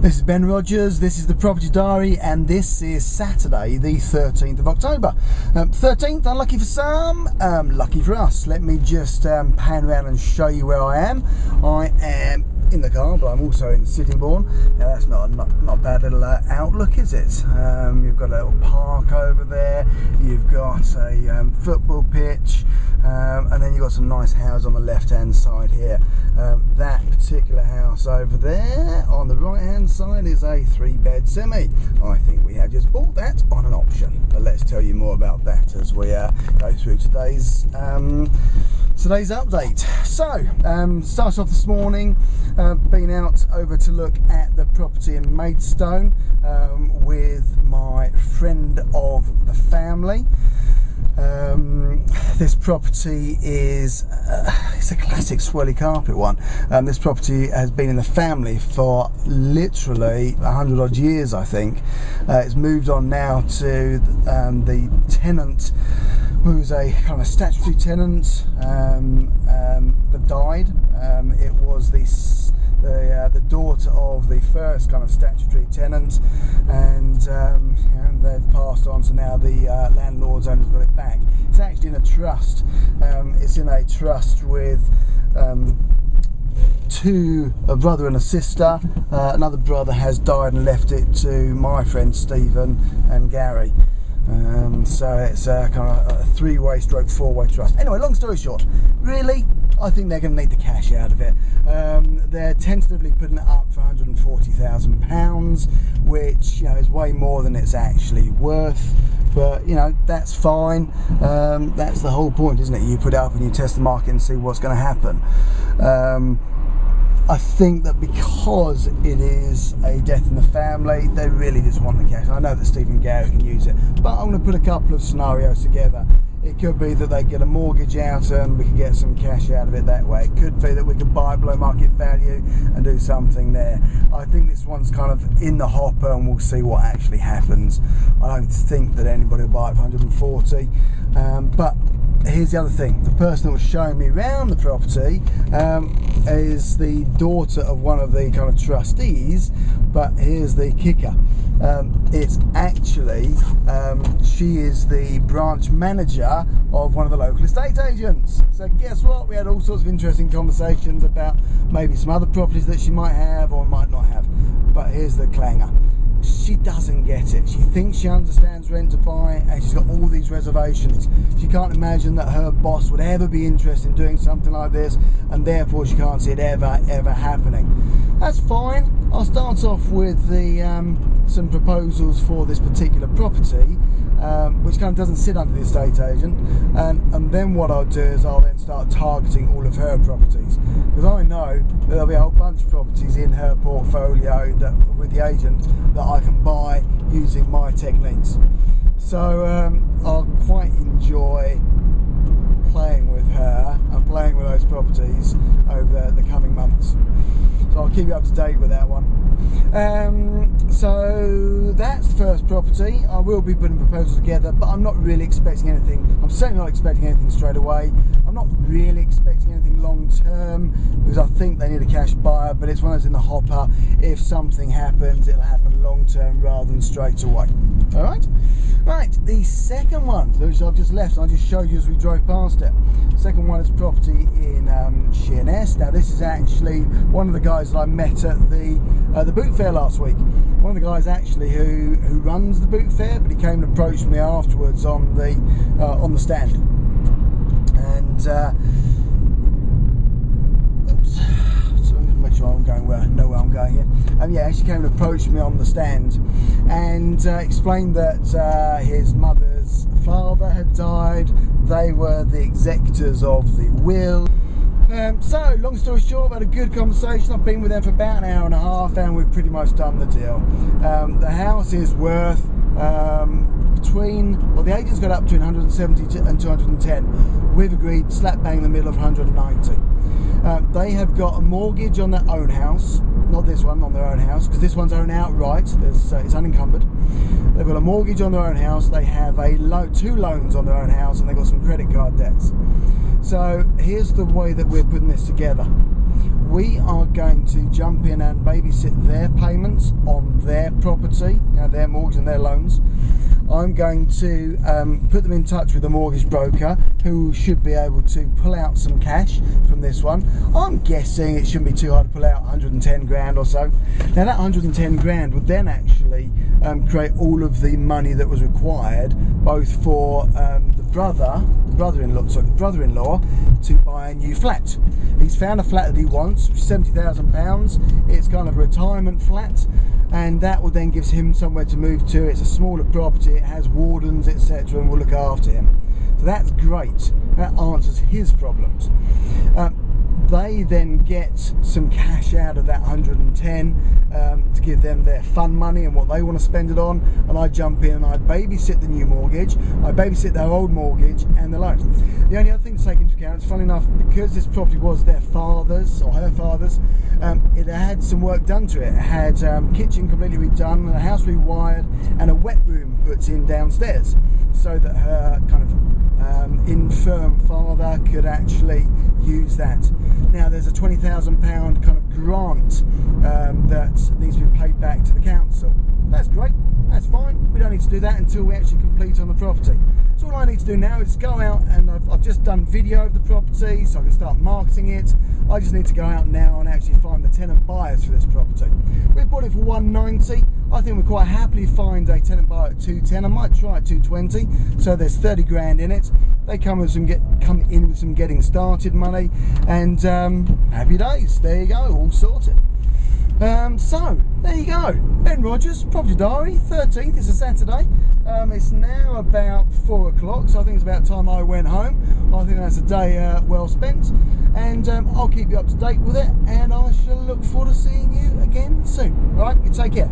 This is Ben Rogers, this is the Property Diary, and this is Saturday the 13th of October. 13th, unlucky for some, lucky for us. Let me just pan around and show you where I am. I am in the car, but I'm also in Sittingbourne. Now that's not a bad little outlook, is it? You've got a little park over there, you've got a football pitch, and then you've got some nice houses on the left hand side here. That particular house over there on the right hand side is a 3-bed semi. I think we have just bought that on an option, but let's tell you more about that as we go through today's update. So start off this morning, been out over to look at the property in Maidstone with my friend of the family. This property is it's a classic swirly carpet one. This property has been in the family for literally 100 odd years, I think. It's moved on now to the tenant, who's a kind of a statutory tenant that died. It was the daughter of the first kind of statutory tenant, and they've passed on, so now the landlord's owner's got it back. It's actually in a trust. It's in a trust with a brother and a sister. Another brother has died and left it to my friends Stephen and Gary. So it's a kind of a 3-way stroke 4-way trust. Anyway, long story short, really, I think they're going to need the cash out of it. They're tentatively putting it up for £140,000, which is way more than it's actually worth. But that's fine. That's the whole point, isn't it? You put it up and you test the market and see what's going to happen. I think that because it is a death in the family, they really just want the cash. I know that Stephen and Gary can use it, but I'm going to put a couple of scenarios together. It could be that they get a mortgage out and we can get some cash out of it that way. It could be that we could buy below market value and do something there. I think this one's kind of in the hopper and we'll see what actually happens. I don't think that anybody will buy it for 140, but here's the other thing. The person that was showing me around the property is the daughter of one of the kind of trustees, but here's the kicker. It's actually, she is the branch manager of one of the local estate agents. So guess what? We had all sorts of interesting conversations about maybe some other properties that she might have or might not have. But here's the clanger. She doesn't get it. She thinks she understands rent to buy, and she's got all these reservations. She can't imagine that her boss would ever be interested in doing something like this, and therefore she can't see it ever happening. That's fine. I'll start off with some proposals for this particular property, which kind of doesn't sit under the estate agent, and then what I'll do is I'll then start targeting all of her properties, because I know that there'll be a whole bunch of properties in her portfolio that with the agent that I can buy using my techniques. So I'll quite enjoy playing with her and playing with those properties over the coming months. So I'll keep you up to date with that one. So that's the first property. I will be putting proposals together, but I'm not really expecting anything. I'm certainly not expecting anything straight away. I'm not really expecting anything long term, because I think they need a cash buyer, but it's one that's in the hopper. If something happens, it'll happen long term rather than straight away. All right? Right, the second one, which I've just left, and I'll just show you as we drove past it. Second one is property in Sheerness. Now this is actually one of the guys that I met at the boot fair last week. One of the guys actually who runs the boot fair, but he came and approached me afterwards on the stand. And oops, so I'm going to make sure I'm going where I know where I'm going here. Yeah, actually came and approached me on the stand and explained that his mother's father had died. They were the executors of the will. So, long story short, we had a good conversation. I've been with them for about an hour and a half and we've pretty much done the deal. The house is worth the agent's got up between 170 and 210. We've agreed slap bang in the middle of 190. They have got a mortgage on their own house, not this one, on their own house, because this one's owned outright. It's unencumbered. They've got a mortgage on their own house. They have two loans on their own house, and they've got some credit card debts. So here's the way that we're putting this together. we are going to jump in and babysit their payments on their property, their mortgage and their loans. I'm going to put them in touch with a mortgage broker who should be able to pull out some cash from this one. I'm guessing it shouldn't be too hard to pull out 110 grand or so. Now that 110 grand would then actually create all of the money that was required, both for the brother-in-law to buy a new flat. He's found a flat that he wants, £70,000. It's kind of a retirement flat, and that will then gives him somewhere to move to. It's a smaller property, it has wardens, etc., and will look after him. So that's great. That answers his problems. They then get some cash out of that 110 to give them their fun money and what they want to spend it on, and I jump in and I babysit the new mortgage, I babysit their old mortgage and the loans. The only other thing to take into account, it's funny enough, because this property was their father's or her father's, it had some work done to it. It had kitchen completely redone, and a house rewired, and a wet room put in downstairs, so that her kind of infirm father could actually use that. Now there's a £20,000 kind of grant that needs to be paid back to the council. That's great, that's fine. We don't need to do that until we actually complete on the property. So all I need to do now is go out, and I've just done video of the property so I can start marketing it. I just need to go out now and actually find the tenant buyers for this property. We've bought it for 190. I think we'll quite happily find a tenant buyer at 210. I might try at 220. So there's 30 grand in it. They come in with some getting started money, and happy days. There you go, all sorted. So there you go, Ben Rogers Property Diary, 13th. It's a Saturday. It's now about 4 o'clock, so I think it's about time I went home. I think that's a day well spent, and I'll keep you up to date with it, and I shall look forward to seeing you again soon. All right, you take care.